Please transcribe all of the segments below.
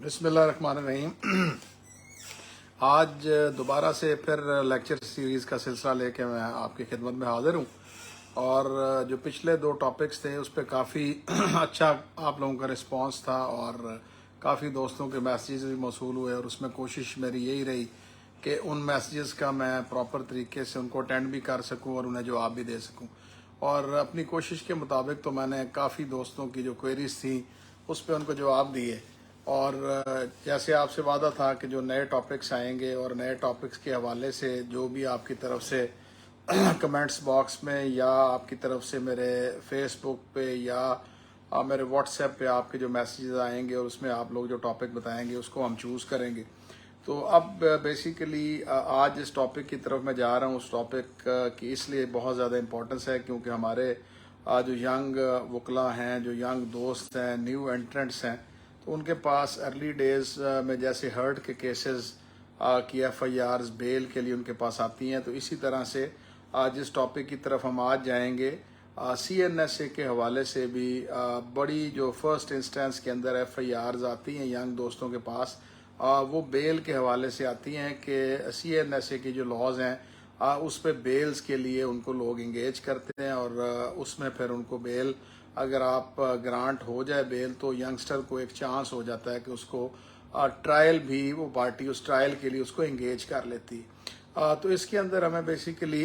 बिस्मिल्लाहिर्रहमानिर्रहीम। आज दोबारा से फिर लेक्चर सीरीज़ का सिलसिला लेके मैं आपकी खिदमत में हाज़िर हूँ। और जो पिछले दो टॉपिक्स थे उस पर काफ़ी अच्छा आप लोगों का रिस्पांस था और काफ़ी दोस्तों के मैसेजेस भी मौसूल हुए, और उसमें कोशिश मेरी यही रही कि उन मैसेजेस का मैं प्रॉपर तरीके से उनको अटेंड भी कर सकूँ और उन्हें जवाब भी दे सकूँ। और अपनी कोशिश के मुताबिक तो मैंने काफ़ी दोस्तों की जो क्वेरीज थी उस पर उनको जवाब दिए। और जैसे आपसे वादा था कि जो नए टॉपिक्स आएंगे और नए टॉपिक्स के हवाले से जो भी आपकी तरफ से कमेंट्स बॉक्स में या आपकी तरफ से मेरे फेसबुक पे या मेरे व्हाट्सएप पे आपके जो मैसेजेस आएंगे और उसमें आप लोग जो टॉपिक बताएंगे उसको हम चूज़ करेंगे। तो अब बेसिकली आज इस टॉपिक की तरफ मैं जा रहा हूँ। उस टॉपिक की इसलिए बहुत ज़्यादा इम्पोर्टेंस है क्योंकि हमारे जो यंग वकला हैं, जो यंग दोस्त हैं, न्यू एंट्रेंट्स हैं, तो उनके पास अर्ली डेज में जैसे हर्ट के केसेस की FIRs बेल के लिए उनके पास आती हैं, तो इसी तरह से आज इस टॉपिक की तरफ हम आज जाएंगे। CNSA के हवाले से भी बड़ी जो फर्स्ट इंस्टेंस के अंदर FIRs आती हैं यंग दोस्तों के पास, वो बेल के हवाले से आती हैं कि CNSA की जो लॉज हैं उस पर बेल्स के लिए उनको लोग इंगेज करते हैं, और उसमें फिर उनको बेल अगर आप ग्रांट हो जाए बेल, तो यंगस्टर को एक चांस हो जाता है कि उसको ट्रायल भी वो पार्टी उस ट्रायल के लिए उसको इंगेज कर लेती है। तो इसके अंदर हमें बेसिकली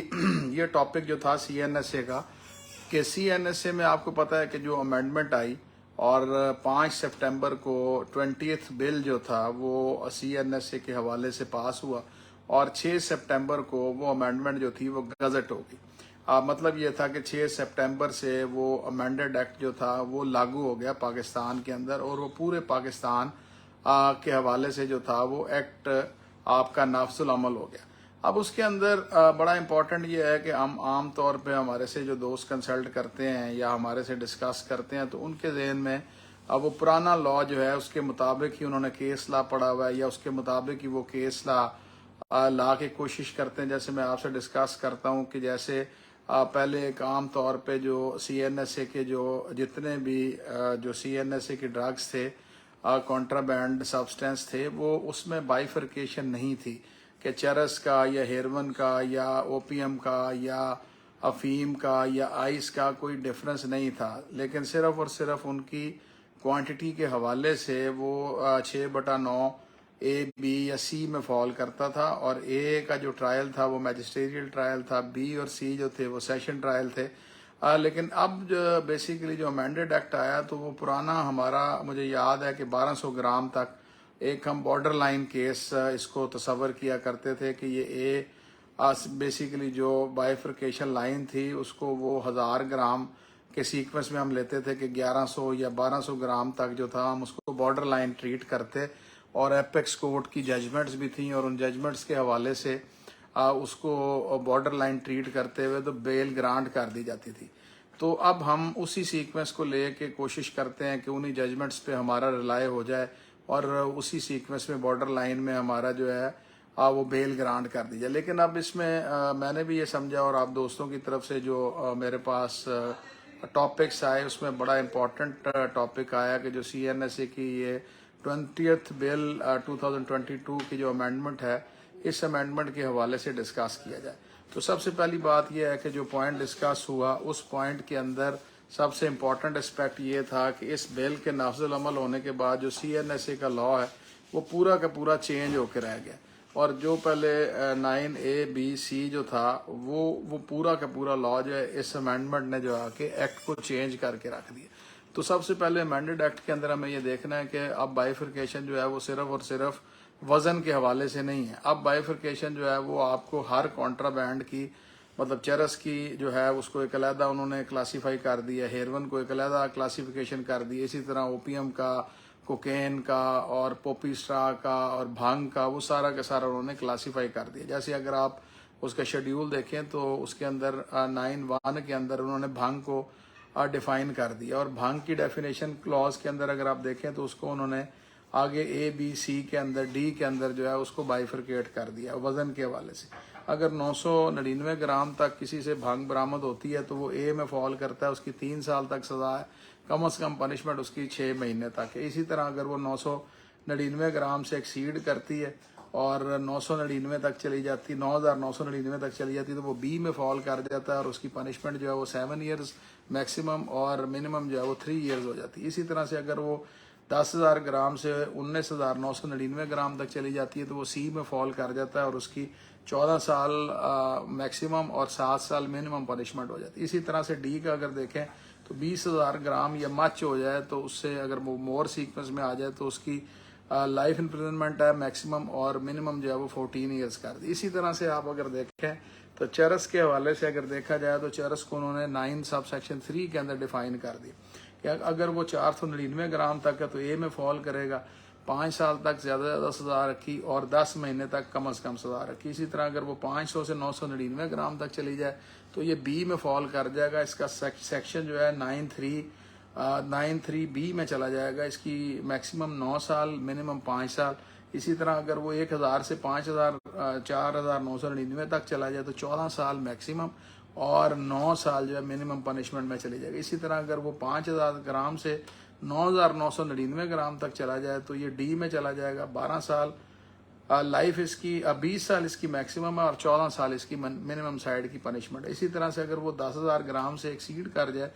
ये टॉपिक जो था CNSA का, कि CNSA में आपको पता है कि जो अमेंडमेंट आई और 5 सितंबर को 20th बिल जो था वो CNSA के हवाले से पास हुआ, और 6 सितंबर को वो अमेंडमेंट जो थी वो गजट हो गई। मतलब ये था कि 6 सितंबर से वो अमेंडेड एक्ट जो था वो लागू हो गया पाकिस्तान के अंदर, और वो पूरे पाकिस्तान के हवाले से जो था वो एक्ट आपका नाफजुल अमल हो गया। अब उसके अंदर बड़ा इम्पोर्टेंट ये है कि हम आम तौर पे हमारे से जो दोस्त कंसल्ट करते हैं या हमारे से डिस्कस करते हैं, तो उनके जहन में वो पुराना लॉ जो है उसके मुताबिक ही उन्होंने केस ला पड़ा हुआ है या उसके मुताबिक ही वो केस ला के कोशिश करते हैं। जैसे मैं आपसे डिस्कस करता हूँ कि जैसे पहले एक आम तौर पे जो CNSA के जो जितने भी जो CNSA के ड्रग्स थे, कॉन्ट्राबैंड सब्सटेंस थे, वो उसमें बाइफर्केशन नहीं थी कि चरस का या हेरोइन का या ओपीएम का या अफीम का या आइस का कोई डिफरेंस नहीं था, लेकिन सिर्फ और सिर्फ उनकी क्वांटिटी के हवाले से वो 6/9 A, B या C में फॉल करता था, और A का जो ट्रायल था वो मैजिस्ट्रेरियल ट्रायल था, B और C जो थे वो सेशन ट्रायल थे। लेकिन अब जो बेसिकली जो अमेंडेड एक्ट आया, तो वो पुराना हमारा मुझे याद है कि 1200 ग्राम तक एक हम बॉर्डर लाइन केस इसको तस्वर किया करते थे कि ये बेसिकली जो बाइफर्केशन लाइन थी उसको वो 1000 ग्राम के सीक्वेंस में हम लेते थे कि 1100 या 1200 ग्राम तक जो था हम उसको बॉर्डर लाइन ट्रीट करते, और एपेक्स कोर्ट की जजमेंट्स भी थी, और उन जजमेंट्स के हवाले से उसको बॉर्डर लाइन ट्रीट करते हुए तो बेल ग्रांट कर दी जाती थी। तो अब हम उसी सीक्वेंस को लेके कोशिश करते हैं कि उन्हीं जजमेंट्स पे हमारा रिलाय हो जाए और उसी सीक्वेंस में बॉर्डर लाइन में हमारा जो है वो बेल ग्रांट कर दी जाए। लेकिन अब इसमें मैंने भी ये समझा, और आप दोस्तों की तरफ से जो मेरे पास टॉपिक्स आए उसमें बड़ा इम्पोर्टेंट टॉपिक आया कि जो CNSA की ये 20th बिल 2022 की जो अमेंडमेंट है, इस अमेंडमेंट के हवाले से डिस्कस किया जाए। तो सबसे पहली बात यह है कि जो पॉइंट डिस्कस हुआ उस पॉइंट के अंदर सबसे इम्पॉर्टेंट एस्पेक्ट ये था कि इस बिल के नाफजुल अमल होने के बाद जो CNSA का लॉ है वो पूरा का पूरा चेंज होकर रह गया, और जो पहले 9A, B, C जो था वो पूरा का पूरा लॉ जो है इस अमेंडमेंट ने जो आके एक्ट को चेंज करके रख दिया। तो सबसे पहले अमेंडेड एक्ट के अंदर हमें ये देखना है कि अब बाइफर्केशन जो है वो सिर्फ और सिर्फ वजन के हवाले से नहीं है। अब बाइफर्केशन जो है वो आपको हर कॉन्ट्राबैंड की, मतलब चरस की जो है उसको एक अलहदा उन्होंने क्लासीफाई कर दिया, हेरोइन को एक अलहदा क्लासिफिकेशन कर दी, इसी तरह ओपीएम का, कोकेन का और पोपी स्ट्रा का और भांग का, वो सारा का सारा उन्होंने क्लासीफाई कर दिया। जैसे अगर आप उसका शेड्यूल देखें तो उसके अंदर 9(1) के अंदर उन्होंने भांग को डिफाइन कर दिया, और भांग की डेफिनेशन क्लॉज के अंदर अगर आप देखें तो उसको उन्होंने आगे A, B, C के अंदर, D के अंदर जो है उसको बाइफरकेट कर दिया वजन के हवाले से। अगर 999 ग्राम तक किसी से भांग बरामद होती है तो वो A में फॉल करता है, उसकी 3 साल तक सजा है, कम से कम पनिशमेंट उसकी 6 महीने तक है। इसी तरह अगर वो 99 ग्राम से एक्सीड करती है और 999 तक चली जाती, 9999 तक चली जाती, तो वो बी में फॉल कर जाता है और उसकी पनिशमेंट जो है वो 7 ईयर्स मैक्सिमम और मिनिमम जो है वो 3 ईयर्स हो जाती है। इसी तरह से अगर वो 10,000 ग्राम से 19,999 ग्राम तक चली जाती है तो वो सी में फॉल कर जाता है और उसकी 14 साल मैक्सिमम और 7 साल मिनिमम पनिशमेंट हो जाती है। इसी तरह से डी का अगर देखें तो 20,000 ग्राम या मच हो जाए तो उससे अगर वो मोर सीक्वेंस में आ जाए तो उसकी लाइफ इम्प्रिजनमेंट है मैक्सिमम और मिनिमम जो है वो 14 ईयर्स कर दी। इसी तरह से आप अगर देखें तो चरस के हवाले से अगर देखा जाए तो चरस को उन्होंने 9 सब सेक्शन 3 के अंदर डिफाइन कर दी कि अगर वो 499 ग्राम तक है तो ए में फॉल करेगा, 5 साल तक ज़्यादा से ज़्यादा सजा रखी और 10 महीने तक कम से कम सजा रखी। इसी तरह अगर वो 500 से 999 ग्राम तक चली जाए तो ये बी में फॉल कर जाएगा। इसका सेक्शन जो है 93 बी में चला जाएगा। इसकी मैक्सिमम 9 साल मिनिमम 5 साल। इसी तरह अगर वो 1000 से 5000 4,999 तक चला जाए तो 14 साल मैक्सिमम और 9 साल जो है मिनिमम पनिशमेंट में चली जाएगी। इसी तरह अगर वो 5,000 ग्राम से 9,999 ग्राम तक चला जाए तो ये डी में चला जाएगा, 12 साल लाइफ इसकी, 20 साल इसकी मैक्सिमम है और 14 साल इसकी मिनिमम साइड की पनिशमेंट है। इसी तरह से अगर वो 10,000 ग्राम से एक्सीड कर जाए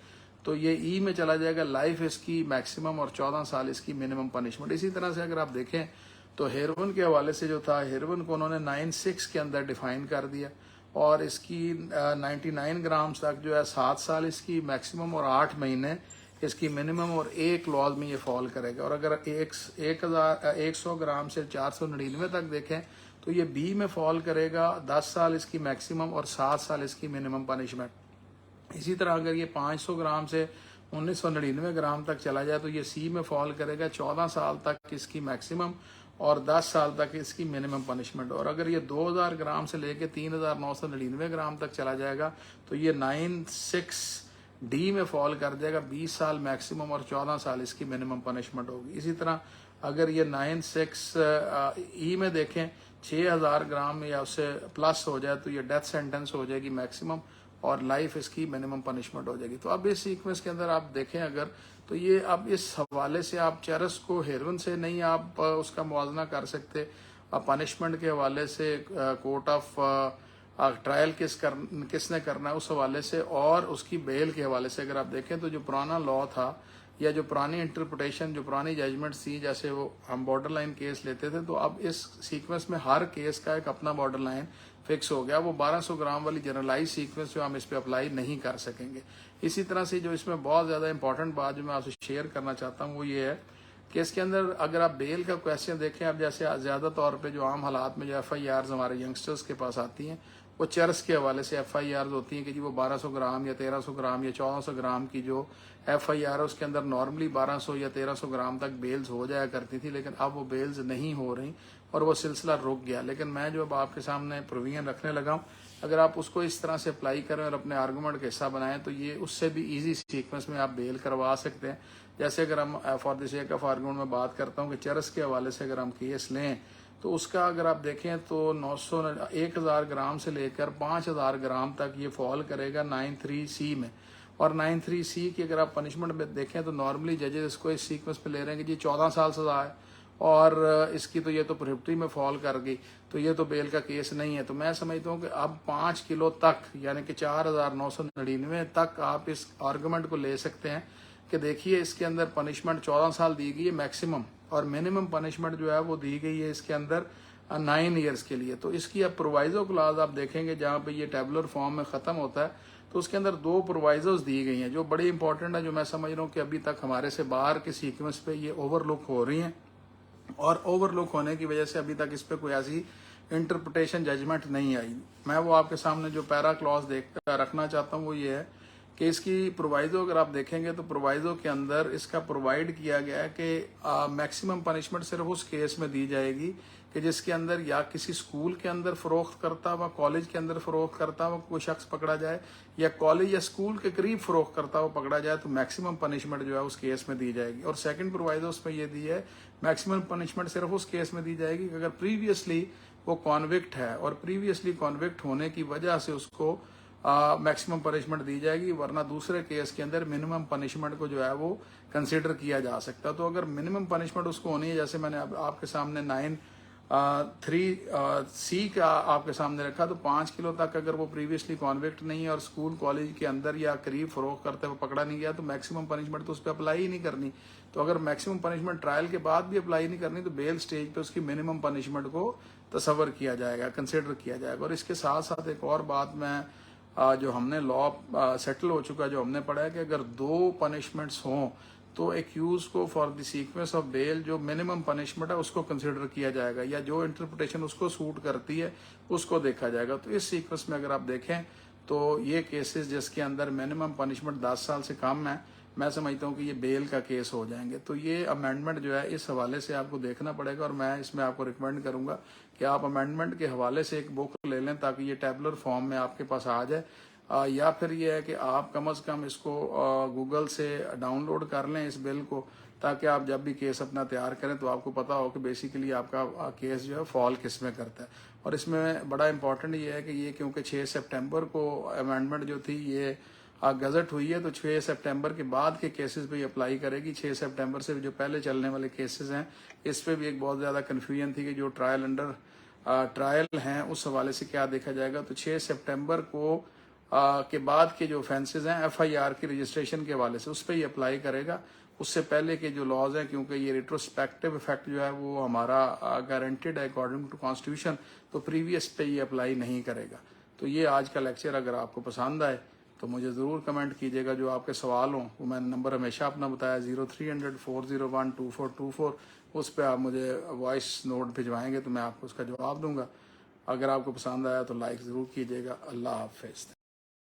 तो ये ई में चला जाएगा, लाइफ इसकी मैक्सिमम और 14 साल इसकी मिनिमम पनिशमेंट। इसी तरह से अगर आप देखें तो हेरोइन के हवाले से जो था, हेरोइन को उन्होंने 9(6) के अंदर डिफाइन कर दिया और इसकी 99 ग्राम तक जो है 7 साल इसकी मैक्सिमम और 8 महीने इसकी मिनिमम और एक लॉज में ये फॉल करेगा। और अगर 100 ग्राम से 499 तक देखें तो ये बी में फॉल करेगा, 10 साल इसकी मैक्सिमम और 7 साल इसकी मिनिमम पनिशमेंट। इसी तरह अगर ये 500 ग्राम से 1999 ग्राम तक चला जाए तो ये सी में फॉल करेगा, 14 साल तक इसकी मैक्सिमम और 10 साल तक इसकी मिनिमम पनिशमेंट। और अगर ये 2000 ग्राम से लेके 3,999 ग्राम तक चला जाएगा तो ये 9(6) डी में फॉल कर जाएगा, 20 साल मैक्सिमम और 14 साल इसकी मिनिमम पनिशमेंट होगी। इसी तरह अगर ये 9(6) ई में देखें 6,000 ग्राम या उससे प्लस हो जाए तो ये डेथ सेंटेंस हो जाएगी मैक्सिमम और लाइफ इसकी मिनिमम पनिशमेंट हो जाएगी। तो अब इस सीक्वेंस के अंदर आप देखें अगर तो ये अब इस हवाले से आप चरस को हेरोइन से नहीं आप उसका मुवाजना कर सकते। पनिशमेंट के हवाले से कोर्ट ऑफ ट्रायल किसने करना है उस हवाले से और उसकी बेल के हवाले से अगर आप देखें तो जो पुराना लॉ था या जो पुरानी इंटरप्रिटेशन जो पुरानी जजमेंट थी, जैसे वो हम बॉर्डर लाइन केस लेते थे, तो अब इस सीक्वेंस में हर केस का एक अपना बॉर्डर लाइन फिक्स हो गया। वो 1200 ग्राम वाली जनरलाइज सीक्वेंस जो हम इस पे अप्लाई नहीं कर सकेंगे। इसी तरह से जो इसमें बहुत ज़्यादा इंपॉर्टेंट बात जो मैं आपसे शेयर करना चाहता हूँ वो ये है कि इसके अंदर अगर आप बेल का क्वेश्चन देखें, अब जैसे ज़्यादा तौर पे जो आम हालात में जो FIRs हमारे यंगस्टर्स के पास आती हैं वो चरस के हवाले से FIRs होती हैं कि जी वो 1200 ग्राम या 1300 ग्राम या 1400 ग्राम की जो FIR है उसके अंदर नॉर्मली 1200 या 1300 ग्राम तक बेल्स हो जाया करती थी, लेकिन अब वो बेल्स नहीं हो रही और वो सिलसिला रुक गया। लेकिन मैं जो अब आपके सामने प्रोविजन रखने लगा हूँ, अगर आप उसको इस तरह से अप्लाई करें और अपने आर्गूमेंट का हिस्सा बनाएं तो ये उससे भी ईजी सीक्वेंस में आप बेल करवा सकते हैं। जैसे अगर हम for the sake of argument में बात करता हूँ कि चरस के हवाले से अगर हम केस लें तो उसका अगर आप देखें तो 1000 ग्राम से लेकर 5000 ग्राम तक ये फॉल करेगा 93C में। और 93C की अगर आप पनिशमेंट में देखें तो नॉर्मली जजेस इसको इस सीक्वेंस पे ले रहे हैं कि जी 14 साल सजा है और इसकी तो ये तो प्रोहिबिटरी में फॉल कर गई, तो ये तो बेल का केस नहीं है। तो मैं समझता हूँ कि अब 5 किलो तक यानी कि 4,999 तक आप इस आर्गूमेंट को ले सकते हैं कि देखिए इसके अंदर पनिशमेंट 14 साल दी गई है मैक्सिमम और मिनिमम पनिशमेंट जो है वो दी गई है इसके अंदर 9 ईयर्स के लिए। तो इसकी अब प्रोवाइजो क्लॉज आप देखेंगे जहाँ पे ये टेबुलर फॉर्म में ख़त्म होता है तो उसके अंदर 2 प्रोवाइजोज दी गई हैं जो बड़ी इंपॉर्टेंट है, जो मैं समझ रहा हूँ कि अभी तक हमारे से बाहर के सीक्वेंस पे ये ओवरलुक हो रही हैं और ओवरलुक होने की वजह से अभी तक इस पर कोई ऐसी इंटरप्रिटेशन जजमेंट नहीं आई। मैं वो आपके सामने जो पैरा क्लॉज रखना चाहता हूँ वो ये है कि इसकी प्रोवाइजो अगर आप देखेंगे तो प्रोवाइजो के अंदर इसका प्रोवाइड किया गया है कि मैक्सिमम पनिशमेंट सिर्फ उस केस में दी जाएगी कि जिसके अंदर या किसी स्कूल के अंदर फरोख्त करता हुआ, कॉलेज के अंदर फरोख्त करता हुआ कोई शख्स पकड़ा जाए या कॉलेज या स्कूल के करीब फरोख्त करता हुआ पकड़ा जाए तो मैक्सिमम पनिशमेंट जो है उस केस में दी जाएगी। और सेकंड प्रोवाइजो उसमें ये दी है मैक्सिमम पनिशमेंट सिर्फ उस केस में दी जाएगी कि अगर प्रीवियसली वो कॉन्विक्ट है और प्रीवियसली कॉन्विक्ट होने की वजह से उसको मैक्सिमम पनिशमेंट दी जाएगी, वरना दूसरे केस के अंदर मिनिमम पनिशमेंट को जो है वो कंसिडर किया जा सकता है। तो अगर मिनिमम पनिशमेंट उसको होनी है, जैसे मैंने आपके सामने 9(3)(C) का आपके सामने रखा, तो 5 किलो तक अगर वो प्रीवियसली कॉन्विक्ट नहीं है और स्कूल कॉलेज के अंदर या करीब फरोख्त करते हुए पकड़ा नहीं गया, तो मैक्सिमम पनिशमेंट तो उस पर अप्लाई ही नहीं करनी। तो अगर मैक्सिमम पनिशमेंट ट्रायल के बाद भी अप्लाई नहीं करनी, तो बेल स्टेज पे उसकी मिनिमम पनिशमेंट को तस्वर किया जाएगा, कंसिडर किया जाएगा। और इसके साथ साथ एक और बात मैं जो हमने लॉ सेटल हो चुका है, जो हमने पढ़ा है कि अगर 2 पनिशमेंट्स हों तो एक्यूज को for the sequence of bail जो मिनिमम पनिशमेंट है उसको कंसिडर किया जाएगा, या जो इंटरप्रिटेशन उसको सूट करती है उसको देखा जाएगा। तो इस सीक्वेंस में अगर आप देखें तो ये केसेस जिसके अंदर मिनिमम पनिशमेंट 10 साल से कम है, मैं समझता हूँ कि ये बेल का केस हो जाएंगे। तो ये अमेंडमेंट जो है इस हवाले से आपको देखना पड़ेगा, और मैं इसमें आपको रिकमेंड करूंगा कि आप अमेंडमेंट के हवाले से एक बुक ले लें ताकि ये टेबलर फॉर्म में आपके पास आ जाए, या फिर ये है कि आप कम से कम इसको गूगल से डाउनलोड कर लें इस बिल को, ताकि आप जब भी केस अपना तैयार करें तो आपको पता हो कि बेसिकली आपका केस जो है फॉल किस में करता है। और इसमें बड़ा इंपॉर्टेंट ये है कि ये क्योंकि 6 सितंबर को अमेंडमेंट जो थी ये गजट हुई है, तो 6 सितंबर के बाद के केसेस पे अप्लाई करेगी। 6 सितंबर से जो पहले चलने वाले केसेस हैं इस पे भी एक बहुत ज़्यादा कन्फ्यूजन थी कि जो ट्रायल हैं उस हवाले से क्या देखा जाएगा। तो 6 सितंबर को के बाद के जो ऑफेंसेस हैं FIR की रजिस्ट्रेशन के हवाले से उस पर ही अप्लाई करेगा। उससे पहले के जो लॉज हैं, क्योंकि ये रिट्रोस्पेक्टिव इफेक्ट जो है वो हमारा गारंटेड है अकॉर्डिंग टू कॉन्स्टिट्यूशन, तो प्रीवियस पे ये अप्लाई नहीं करेगा। तो ये आज का लेक्चर अगर आपको पसंद आए तो मुझे ज़रूर कमेंट कीजिएगा। जो आपके सवाल हों वो मैंने नंबर हमेशा अपना बताया 0300-401-2424, उस पर आप मुझे वॉइस नोट भिजवाएंगे तो मैं आपको उसका जवाब दूंगा। अगर आपको पसंद आया तो लाइक ज़रूर कीजिएगा। अल्लाह हाफिज़।